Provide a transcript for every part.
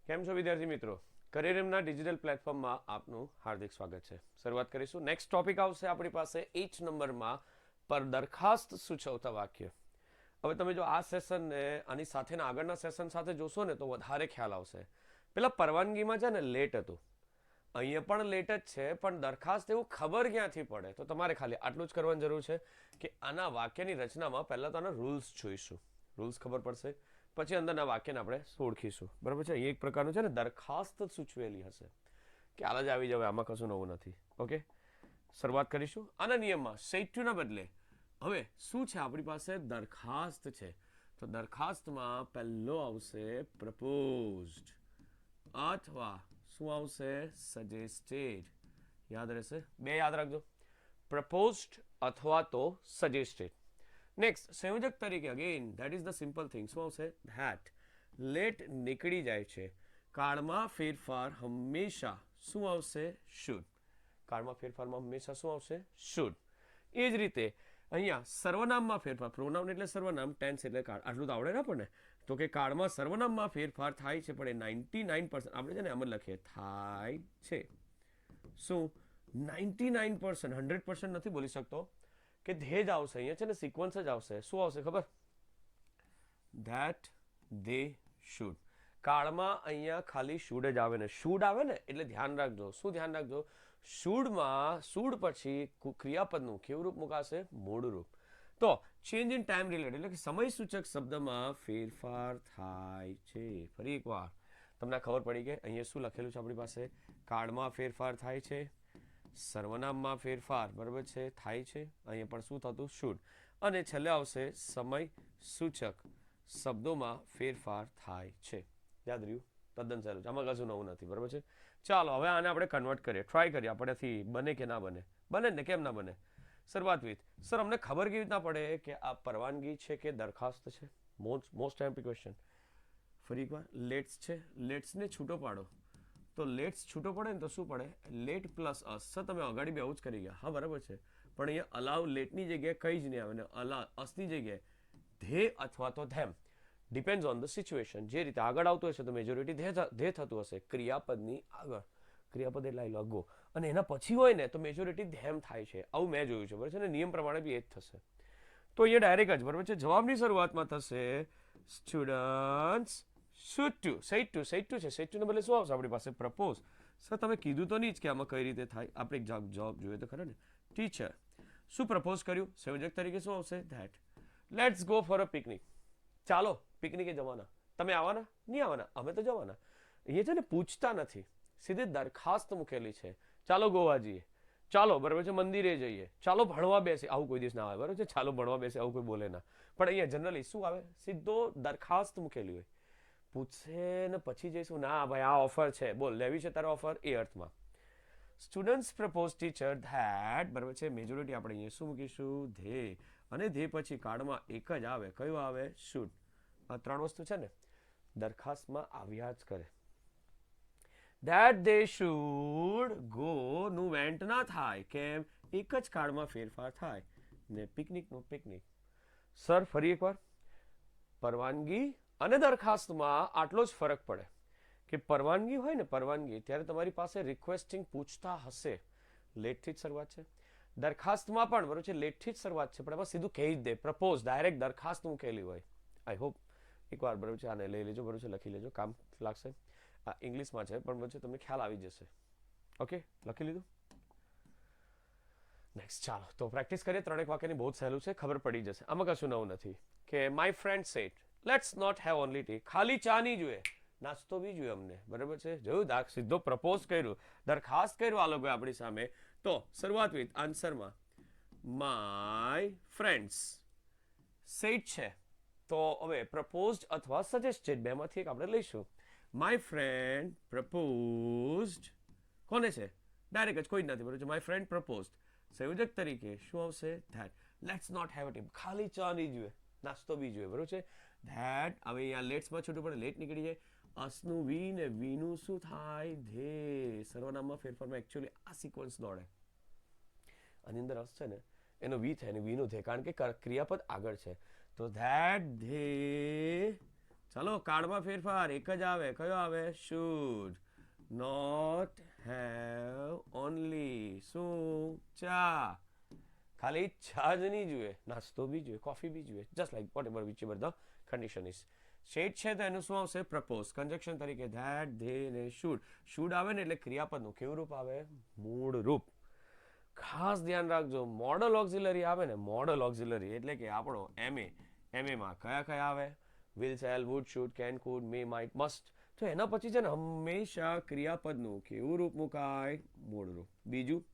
કેમ છો વિદ્યાર્થી મિત્રો? કરિયરમના ડિજિટલ પ્લેટફોર્મમાં આપનું હાર્દિક સ્વાગત છે. શરૂઆત કરીશું. નેક્સ્ટ ટોપિક આવશે આપણી પાસે 8 નંબરમાં પર દરખાસ્ત સૂચવતા વાક્ય. હવે તમે જો આ સેશનને આની સાથેના આગળના સેશન સાથે જોશો ને તો વધારે ખ્યાલ આવશે. પેલા પરવાનગીમાં છે ને લેટ હતું, અહીંયા પણ લેટ જ છે, પણ દરખાસ્ત એવું ખબર ક્યાંથી પડે? તો તમારે ખાલી આટલું જ કરવાની જરૂર છે કે આના વાક્યની રચનામાં પહેલાં તો આના રૂલ્સ જોઈશું. રૂલ્સ ખબર પડશે, પછી અંદરના વાક્યને આપણે ઓળખીશું. બરાબર છે? અહીં એક પ્રકારનું છે ને દરખાસ્ત સૂચવેલી હશે. ખ્યાલ જ આવી જાવ, આમાં કશું નવું નથી. ઓકે, શરૂઆત કરીશું. આના નિયમમાં સેટ ટુ ના બદલે હવે શું છે આપણી પાસે? દરખાસ્ત છે. તો દરખાસ્તમાં પહેલો આવશે પ્રપોઝડ અથવા શું આવશે? સજેસ્ટેડ. યાદ રહેશે? બે યાદ રાખજો, પ્રપોઝડ અથવા તો સજેસ્ટેડ. નેક્સ્ટ સંયોજક તરીકે again that is the simple thing. શું આવશે? ધેટ. લેટ નીકળી જાય છે. કાળમાં ફેરફાર હંમેશા શું આવશે? શુડ. કાળમાં ફેરફારમાં હંમેશા શું આવશે? શુડ. એ જ રીતે અહીંયા સર્વનામમાં ફેરફાર, પ્રોનાઉન એટલે સર્વનામ, ટેન્સ એટલે કાળ. આટલું તો આવડે ને આપણને? તો કે કાળમાં સર્વનામમાં ફેરફાર થાય છે, પણ એ 99% આપણે છે ને આમ જ લખીએ થાય છે. શું 99%? 100% નથી બોલી શકતો કે ધે જ આવશે. અહીંયા છે ને સિક્વન્સ જ આવશે. શું આવશે ખબર? That, they, should. કાળમાં અહીંયા ખાલી શુડ જ આવે ને. શુડ આવે ને એટલે ધ્યાન રાખજો. શું ધ્યાન રાખજો? શુડમાં શુડ પછી ક્રિયાપદનું કેવું રૂપ મુકાશે? મૂળ રૂપ. તો ચેન્જ ઇન ટાઈમ રિલેટેડ એટલે કે સમય સૂચક શબ્દમાં ફેરફાર થાય છે. ફરી એકવાર તમને ખબર પડી કે અહીંયા શું લખેલું છે આપણી પાસે? કાળમાં ફેરફાર થાય છે, સર્વનામમાં ફેરફાર બરાબર છે થાય છે, અહીંયા પણ શું થતું? શુડ. અને છેલ્લે આવશે સમય સૂચક શબ્દોમાં ફેરફાર થાય છે. યાદ રહ્યું? તદ્દન સહેલું છે, આમાં કશું નવું નથી. બરાબર છે? ચાલો હવે આને આપણે કન્વર્ટ કરીએ, ટ્રાય કરીએ આપણેથી બને કે ના બને. બને ને? કેમ ના બને? શરૂઆત વિથ સર અમને ખબર કેવી રીતના પડે કે આ પરવાનગી છે કે દરખાસ્ત છે? Most MP question. ફરી એકવાર લેટ્સ છે, લેટ્સને છૂટો પાડો. તો લેટ્સ છૂટો પડે ને તો શું પડે? લેટ પ્લસ અસ. સર તમે અગાડી બી આવું જ કરી ગયા. હા બરાબર છે, પણ અહીંયા અલાવ લેટની જગ્યાએ કઈ જ નહીં આવે ને અલાવ અસની જગ્યાએ ધે અથવા તો them. Depends on the situation. જે રીતે આગળ આવતું હશે તો મેજોરિટી ધે થતું હશે. ક્રિયાપદની આગળ, ક્રિયાપદ એટલે આઈ ગો, અને એના પછી હોય ને તો મેજોરિટી ધેમ થાય છે. આવું મેં જોયું છે. બરાબર છે ને? નિયમ પ્રમાણે બી એ જ થશે. તો અહીંયા ડાયરેક્ટ જ બરાબર છે જવાબની શરૂઆતમાં થશે students should to. Set to, set to છે. સેટ ટુ ને બદલે શું આવશે આપણી પાસે? પ્રપોઝ. સર તમે કીધું તો નહીં જ કે આમાં કઈ રીતે થાય. આપણે એક જવાબ જોઈએ તો ખરા ને. ટીચર શું પ્રપોઝ કર્યું? સંયોજક તરીકે શું આવશે? That. Let's go for a picnic. ચાલો પિકનિકે જવાના. તમે આવવાના? નહીં આવવાના? અમે તો જવાના. એ છે ને પૂછતા નથી, સીધી દરખાસ્ત મૂકેલી છે. ચાલો ગોવા જઈએ, ચાલો બરાબર છે મંદિરે જઈએ, ચાલો ભણવા બેસે. આવું કોઈ દિવસ ના આવે. બરાબર છે? ચાલો ભણવા બેસે આવું કોઈ બોલે ના. પણ અહીંયા જનરલી શું આવે? સીધો દરખાસ્ત મૂકેલી હોય. પૂછશે ને પછી જઈશું ના ભાઈ આ ઓફર છે, બોલ લેવી છે તારે ઓફર, એ અર્થમાં. Students propose teacher that. બરાબર છે? મેજોરિટી આપણે અહીંયા શું મૂકીશું? ધે. અને ધે પછી કાર્ડમાં એક જ આવે. કયું આવે? શુડ. આ ત્રણ વસ્તુ છે ને દરખાસ્તમાં આવ્યા જ કરે. ધેટ દે શુડ ગો નું વેન્ટ ના થાય. કેમ? એક જ કાર્ડમાં ફેરફાર થાય ને પિકનિકનું પિકનિક. સર ફરી એકવાર. પરવાનગી અને દરખાસ્તમાં આટલો જ ફરક પડે કે પરવાનગી હોય ને, પરવાનગી ત્યારે તમારી પાસે રિક્વેસ્ટિંગ પૂછતા હશે, લેટથી જ શરૂઆત છે. દરખાસ્તમાં પણ બરોબર છે લેટથી જ શરૂઆત છે, પણ એમાં સીધું કહી જ દે પ્રપોઝ, ડાયરેક્ટ દરખાસ્ત મૂકેલી હોય. આઈ હોપ એકવાર બરોબર છે આને લઈ લેજો, બરોબર છે લખી લેજો, કામ લાગશે. આ ઇંગ્લિશમાં છે પણ બરોબર તમને ખ્યાલ આવી જશે. ઓકે, લખી લીધું? નેક્સ્ટ ચાલો તો પ્રેક્ટિસ કરીએ. ત્રણેક વાક્યની બહુ સહેલું છે, ખબર પડી જશે. આમાં કશું નવું નથી. કે my friend said let's not have only tea. ખાલી ચા નહીં જોઈએ, નાસ્તો બી જોઈએ અમને. બરાબર છે? જોયું? સીધો પ્રપોઝ કર્યું, દરખાસ્ત કર્યું આ લોકોએ આપણી સામે. તો શરૂઆત વિથ આન્સરમાં માય ફ્રેન્ડ્સ સેડ છે. તો હવે પ્રપોઝડ અથવા સજેસ્ટેડ બેમાંથી એક આપણે લઈશું. My friend proposed. કોને છે? ડાયરેક્ટ જ કોઈ જ નથી. બરોબર છે? My friend proposed. સંયોજક તરીકે શું આવશે? That. Let's not have a tea. ખાલી ચા નહીં જોઈએ, નાસ્તો બી જોઈએ. બરોબર છે? ધેટ. હવે અહીંયા લેટ્સમાં છૂટું પડે, લેટ નીકળી જાય. અસનું વી ને વીનું શું થાય? ધે. સર્વનામમાં ફેરફારમાં એકચ્યુઅલી આ સિક્વન્સ દોડે. આની અંદર અસ છે ને એનો વી થાય ને વીનું ધે, કારણ કે ક્રિયાપદ આગળ છે. તો ધેટ ધે ચાલો કાર્ડમાં ફેરફાર એક જ આવે, કયો આવે? શુડ નોટ હેવ ઓનલી શું? ચા. ખાલી ચા જ નહીં જોઈએ, નાસ્તો બી જોઈએ, કોફી બી જોઈએ, just like whatever whichever the condition is. Said છે તો એનું શું આવશે? પ્રપોઝ. કન્જક્શન તરીકે ધેટ, ધે ને શુડ. શુડ આવે ને એટલે ક્રિયાપદનું કેવું રૂપ આવે? મૂળ રૂપ. ખાસ ધ્યાન રાખજો, મોડલ ઓક્ઝિલરી આવે ને, મોડલ ઓક્ઝિલરી એટલે કે આપણો એમએમાં કયા કયા આવે? Will, shall, would, should, can, could, may, might, must. તો એના પછી છે ને હંમેશા ક્રિયાપદનું કેવું રૂપ મુકાય? મૂળ રૂપ. બીજું,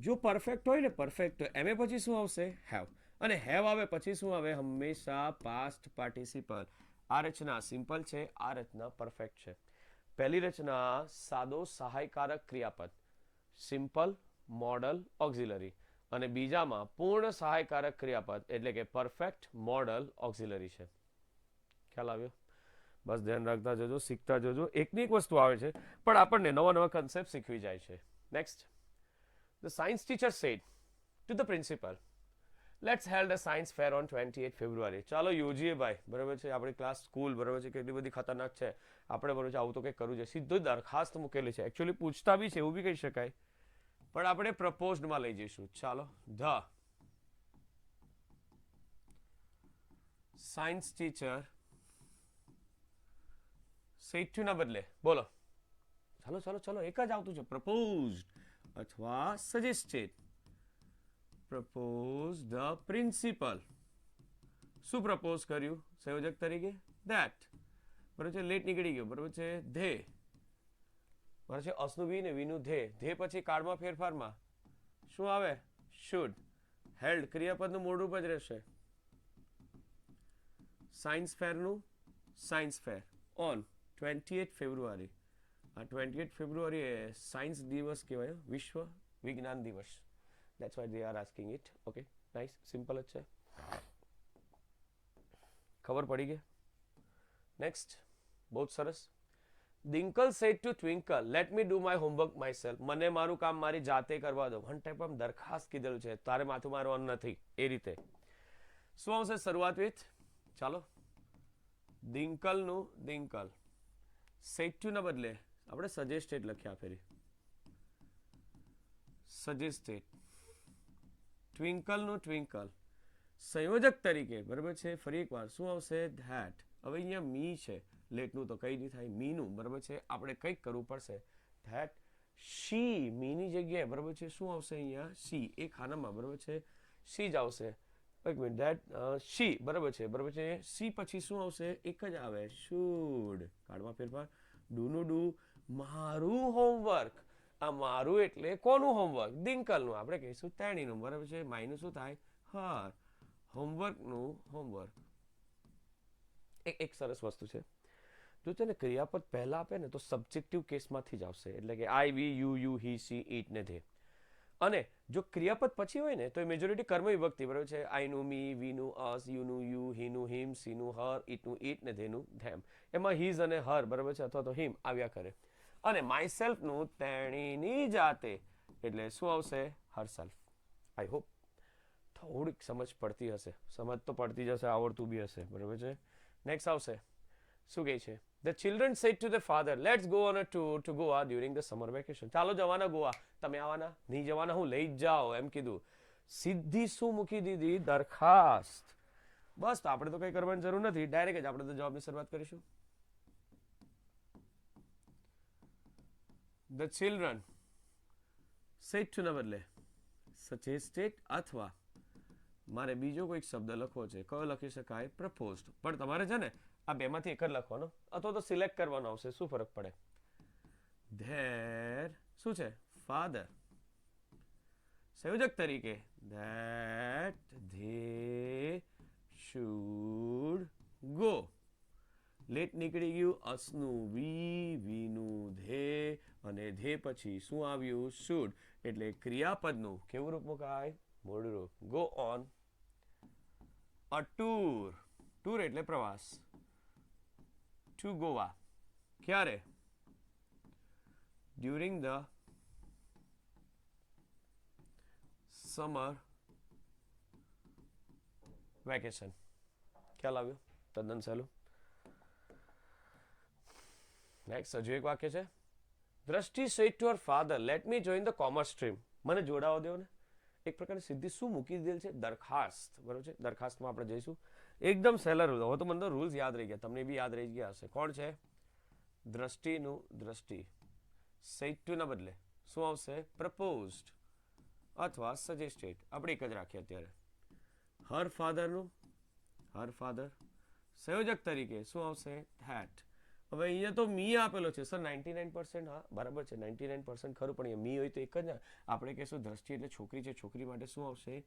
જો પરફેક્ટ હોય ને, પરફેક્ટ એમ પછી શું આવશે? હેવ. અને હેવ આવે પછી શું આવે? હંમેશા પાસ્ટ પાર્ટિસિપલ. આ રચના સિમ્પલ છે, આ રચના પરફેક્ટ છે. પહેલી રચના સાદો સહાયકારક ક્રિયાપદ, સિમ્પલ મોડલ ઓક્ઝિલરી, અને બીજામાં પૂર્ણ સહાયકારક ક્રિયાપદ એટલે કે પરફેક્ટ મોડલ ઓક્ઝિલરી છે. ખ્યાલ આવ્યો? બસ ધ્યાન રાખતા જજો, શીખતા જજો. એકની એક વસ્તુ આવે છે પણ આપણને નવા નવા કન્સેપ્ટ શીખવી જાય છે. Next, the science teacher said to the principal, let's hold a science fair on 28 February. ચાલો યોજીએ ભાઈ, બરાબર છે. આપણી ક્લાસ સ્કૂલ, બરાબર છે, કેટલી બધી ખતરનાક છે. આપણે બરાબર છે આવું તો કંઈક કરવું છે. સીધો દરખાસ્ત મૂકેલી છે. એકચ્યુઅલી પૂછતા બી છે એવું બી કહી શકાય, પણ આપણે પ્રપોઝડમાં લઈ જઈશું. ચાલો, the science teacher said to ના બદલે બોલો, ચાલો ચાલો ચાલો, એક જ આવતું છે. પ્રપોઝડ અથવા સજેસ્ટેડ. Propose the principal. શું પ્રપોઝ કર્યું સંયોજક તરીકે? ધેટ. બરાબર છે, લેટ નીકળી ગયો, બરાબર છે, ધે. બરાબર છે, અસનું વી ને વીનું ધે. ધે પછી કાર્ડમાં ફેરફારમાં શું આવે? શુડ. હેલ્ડ ક્રિયાપદનું મૂળ રૂપ જ રહેશે. સાયન્સ ફેરનું સાયન્સ ફેર ઓન 28 ફેબ્રુઆરી. આ 28 ફેબ્રુઆરી એ સાયન્સ દિવસ કહેવાય, વિશ્વ વિજ્ઞાન દિવસ. That's why they are asking it. Okay, nice, simple જ છે. ખબર પડી ગઈ? નેક્સ્ટ, બહુ સરસ. Dinkle said to Twinkle, let me do my homework myself. મને મારું કામ મારી જાતે કરવા દો. વન ટાઈપ ઓફ દરખાસ્ત કીધેલું છે, તારે માથું મારવાનું નથી એ રીતે. શું આવશે શરૂઆત વિથ? ચાલો, દિંકલનું દિંકલ. સેડ ટુ ના બદલે આપણે સજેસ્ટેડ લખ્યા ફેરી. સજેસ્ટેડ. ટ્વિંકલનું ટ્વિંકલ. સંયોજક તરીકે, બરાબર છે, ફરી એકવાર શું આવશે? ધેટ. હવે અહીંયા મી છે, લેટનું તો કંઈ નહીં થાય. મીનું, બરાબર છે, આપણે કંઈક કરવું પડશે. That she. મીની જગ્યાએ, બરાબર છે, શું આવશે અહીંયા? સી. એ ખાનામાં, બરાબર છે, સી જ આવશે. એક મિનિટ, ધેટ શી, બરાબર છે, બરાબર છે. સી પછી શું આવશે? એક જ આવે, શુડ. કાર્ડમાં ફેરફાર. ડુનું ડુ. મારું હોમવર્ક. આ મારું એટલે કોનું હોમવર્ક? દિંકલનું. આપણે કહીશું તેણીનું, બરાબર છે. માયનું શું થાય? હર. હોમવર્કનું હોમવર્ક. એક સરસ વસ્તુ છે, જો છે ને ક્રિયાપદ પહેલા આપે ને તો સબ્જેક્ટિવ કેસમાંથી જ આવશે, એટલે કે આઈ, વી, યુ, હી, સી, ઇટ ને ધે. અને જો ક્રિયાપદ પછી હોય ને તો એ મેજોરિટી કર્મ વિભક્તિ, બરાબર છે. આઈનું મી, વીનું અસ, યુનું યુ, હીનું હિમ, સીનું હર, ઇટનું ઇટ ને ધેનું ધેમ. એમાં હીઝ અને હર, બરાબર છે, અથવા તો હિમ આવ્યા કરે. અને માય સેલ્ફનું તેણીની જાતે, એટલે શું આવશે? હર સેલ્ફ. આઈ હોપ થોડીક સમજ પડતી હશે. સમજ તો પડતી જ હશે, આવડતું બી હશે, બરાબર છે. નેક્સ્ટ આવશે, શું કહે છે? The children said to the father, let's go on a tour to Goa during the summer vacation. ચાલો જવાના ગોવા. તમે આવવાના? નહીં જવાના? હું લઈ જ જાઓ એમ કીધું. સીધી શું મૂકી દીધી? દરખાસ્ત. બસ, તો આપણે તો કંઈ કરવાની જરૂર નથી, ડાયરેક્ટ જ આપણે તો જવાબની શરૂઆત કરીશું. The children said to ના બદલે suggested, અથવા મારે બીજો કોઈક શબ્દ લખવો છે. કયો લખી શકાય? પ્રપોઝડ. પણ તમારે છે ને આ બેમાંથી એક જ લખવાનો, અથવા તો સિલેક્ટ કરવાનો આવશે, શું ફરક પડે? ધેર શું છે? ફાધર. સંયોજક તરીકે that they should go. Let નીકળી ગયું, અસનું વી, વીનું ધે, અને ધે પછી શું આવ્યું? શુડ. એટલે ક્રિયાપદનું કેવું રૂપ મુકાય? મૂળ રૂપ. Go on a tour. Tour એટલે પ્રવાસ. ટુ ગોવા. ક્યારે? During the summer vacation. ખ્યાલ આવ્યો? તદ્દન સહેલું. નેક્સ્ટ હજુ એક વાક્ય છે. દ્રષ્ટિ said to her father, let me join the commerce stream. મને જોડાવા દો ને. એક પ્રકારની સીધી શું મૂકી દીધેલ છે? દરખાસ્ત. બરોબર છે. દરખાસ્તમાં આપણે જઈશું. એકદમ સહેલા રૂલ. હવે તો મને રૂલ્સ યાદ રહી ગયા, તમને બી યાદ રહી ગયા હશે. કોણ છે? દ્રષ્ટિનું દ્રષ્ટિ. સેડ ટુ ના બદલે શું આવશે? પ્રપોઝડ અથવા સજેસ્ટેડ. આપણે એક જ રાખીએ અત્યારે. હર ફાધરનું હર ફાધર. સંયોજક તરીકે શું આવશે? ધેટ. હવે અહીંયા તો મી આપેલો છે સર 99%. હા બરાબર છે, 99% ખરું, પણ અહીંયા મી હોય તો એક જ ને. આપણે કહીશું દ્રષ્ટિ એટલે છોકરી છે, છોકરી માટે શું આવશે?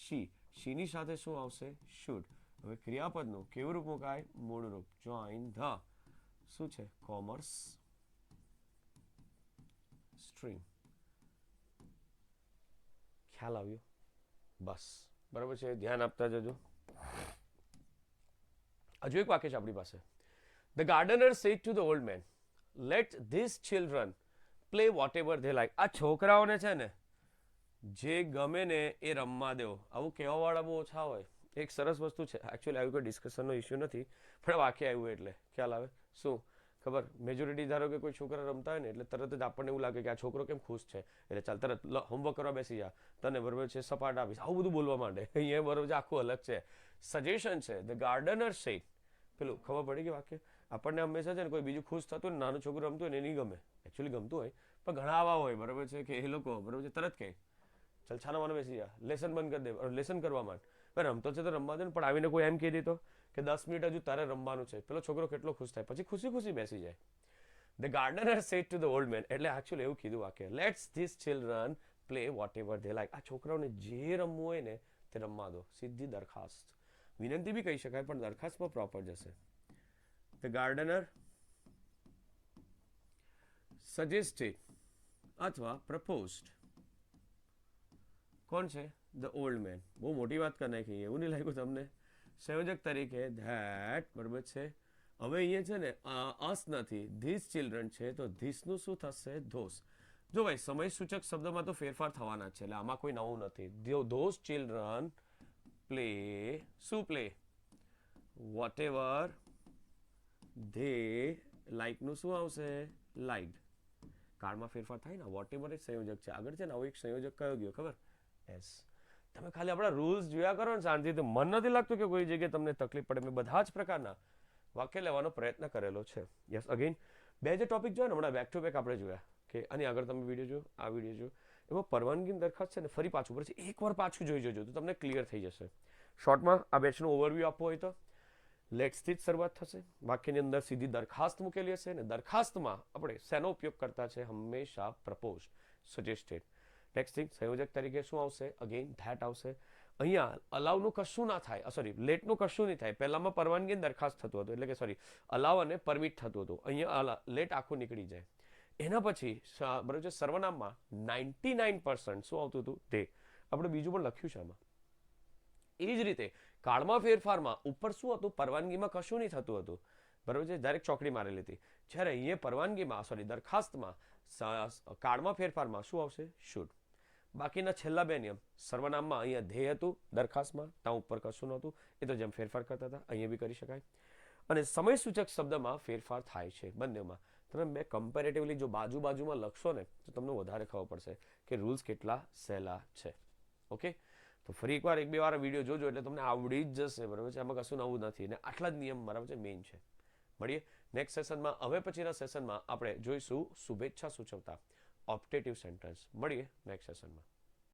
શી. શીની સાથે શું આવશે? શુડ. હવે ક્રિયાપદનું કેવું રૂપ મુકાય? મૂળ રૂપ. જોઈન ધ શું છે? Commerce stream. ખ્યાલ આવ્યો? બસ બરાબર છે, ધ્યાન આપતા જજો. હજુ એક વાક્ય છે આપણી પાસે. The gardener said to the old man, let these children play whatever they like. આ છોકરાઓને છે ને જે ગમે ને એ રમવા દેવો. આવું કહેવાવાળા બહુ ઓછા હોય. એક સરસ વસ્તુ છે, એકચ્યુઅલી આવી કોઈ ડિસ્કશનનો ઇસ્યુ નથી, પણ વાક્ય આવ્યું એટલે ખ્યાલ આવે. શું ખબર? મેજોરિટી ધારો કે કોઈ છોકરા રમતા હોય ને એટલે તરત જ આપણને એવું લાગે કે આ છોકરો કેમ ખુશ છે, એટલે ચાલ તરત હોમવર્ક કરવા બેસી જા, તને બરોબર છે સપાટ આપીશ, આવું બધું બોલવા માંડે. અહીંયા બરોબર છે આખું અલગ છે. સજેશન છે. The gardener said. પેલું ખબર પડી કે વાક્ય આપણને હંમેશા છે ને કોઈ બીજું ખુશ થતું ને નાનું છોકરું રમતું હોય ને એ નહીં ગમે. એકચ્યુઅલી ગમતું હોય, પણ ઘણા આવા હોય બરાબર છે કે એ લોકો બરાબર છે તરત કહે ચાલ છાના માનો બેસી જા, લેસન બંધ કરી દે, લેસન કરવા માંડ. રમતો છે તો રમવા દે ને, પણ આવીને કોઈ એમ કહી દીધો કે 10 મિનિટ હજુ તારે રમવાનું છે, પેલો છોકરો કેટલો ખુશ થાય, પછી ખુશી ખુશી બેસી જાય. The gardener said to the old man, એટલે એકચ્યુઅલી એવું કીધું વાક્ય, let's this children play what ever they like. આ છોકરાઓને જે રમવું હોય ને તે રમવા દો. સીધી દરખાસ્ત. વિનંતી બી કહી શકાય, પણ દરખાસ્તમાં પ્રોપર જશે. The gardener suggested અથવા proposed. કોણ છે? The old man. બહુ મોટી વાત કરી નાખી, એવું નહીં લાગ્યું તમને? સંયોજક તરીકે that. બરાબર છે. હવે અહીંયા છે ને us નથી, these children છે, તો this નું શું થશે? those. જો ભાઈ સમય સૂચક શબ્દમાં તો ફેરફાર થવાના છે, એટલે આમાં કોઈ નવું નથી. those children play. શું play? whatever they like નું શું આવશે? liked. કાળમાં ફેરફાર થાય ને, વોટેવર એ સંયોજક છે. આગળ છે ને આવો એક સંયોજક કયો ગયો ખબર? એસ. તમે ખાલી આપણા રૂલ્સ જોયા કરો ને શાંતિથી, મન નથી લાગતું કે કોઈ જગ્યાએ તમને તકલીફ પડે. મેં બધા જ પ્રકારના વાક્ય લેવાનો પ્રયત્ન કરેલો છે. યસ. અગેન બે જે ટોપિક જોયા ને હમણાં બેક ટુ બેક આપણે જોયા, કે આની આગળ તમે વિડીયો જો, આ વિડીયો જો, એમાં પરવાનગીની દરખાસ્ત છે ને ફરી પાછું પડશે, એકવાર પાછું જોઈ જજો તો તમને ક્લિયર થઈ જશે. શોર્ટમાં આ બેચનું ઓવરવ્યૂ આપવું હોય તો લેટ્સથી જ શરૂઆત થશે. વાક્યની અંદર સીધી દરખાસ્ત મૂકેલી હશે ને દરખાસ્તમાં આપણે શેનો ઉપયોગ કરતા છે? હંમેશા પ્રપોઝ, સજેસ્ટેડ. નેક્સ્ટ થિંગ, સંયોજક તરીકે શું આવશે? અગેન ધેટ આવશે. અહીંયા અલાવનું કશું ના થાય, સોરી લેટનું કશું નહીં થાય. પહેલામાં પરવાનગી દરખાસ્ત થતું હતું, એટલે કે સોરી અલાવ અને પરમિટ થતું હતું. અહીંયા લેટ આખું નીકળી જાય. એના પછી બરાબર છે સર્વનામમાં 99% શું આવતું હતું? તે આપણે બીજું પણ લખ્યું છે આમાં. એ જ રીતે કાળમાં ફેરફારમાં ઉપર શું હતું? પરવાનગીમાં કશું નહીં થતું હતું, બરાબર છે, ડાયરેક્ટ ચોકડી મારેલી હતી. જ્યારે અહીંયા પરવાનગીમાં સોરી દરખાસ્તમાં કાળમાં ફેરફારમાં શું આવશે? શુડ. બાકીના છેલ્લા બે નિયમ, સર્વનામમાં અહીંયા ધ્યેય હતું, દરખાસ્તમાં ત્યાં ઉપર કશું નહોતું, એ તો જેમ ફેરફાર કરતા હતા અહીંયા બી કરી શકાય. અને સમય સૂચક શબ્દમાં ફેરફાર થાય છે બંનેમાં. તમે બે કમ્પેરેટિવલી જો બાજુમાં લખશો ને તો તમને વધારે ખબર પડશે કે રૂલ્સ કેટલા સહેલા છે. ઓકે, તો ફરી એકવાર એક બે વાર વિડીયો જોજો એટલે તમને આવડી જ જશે, બરાબર છે. આમાં કશું નવું નથી, અને આટલા જ નિયમ બરાબર છે મેઇન છે. મળીએ નેક્સ્ટ સેશનમાં. હવે પછીના સેશનમાં આપણે જોઈશું શુભેચ્છા સૂચવતા ઓપ્ટેટિવ સેન્ટેન્સ. મળીએ નેક્સ્ટ સેશનમાં.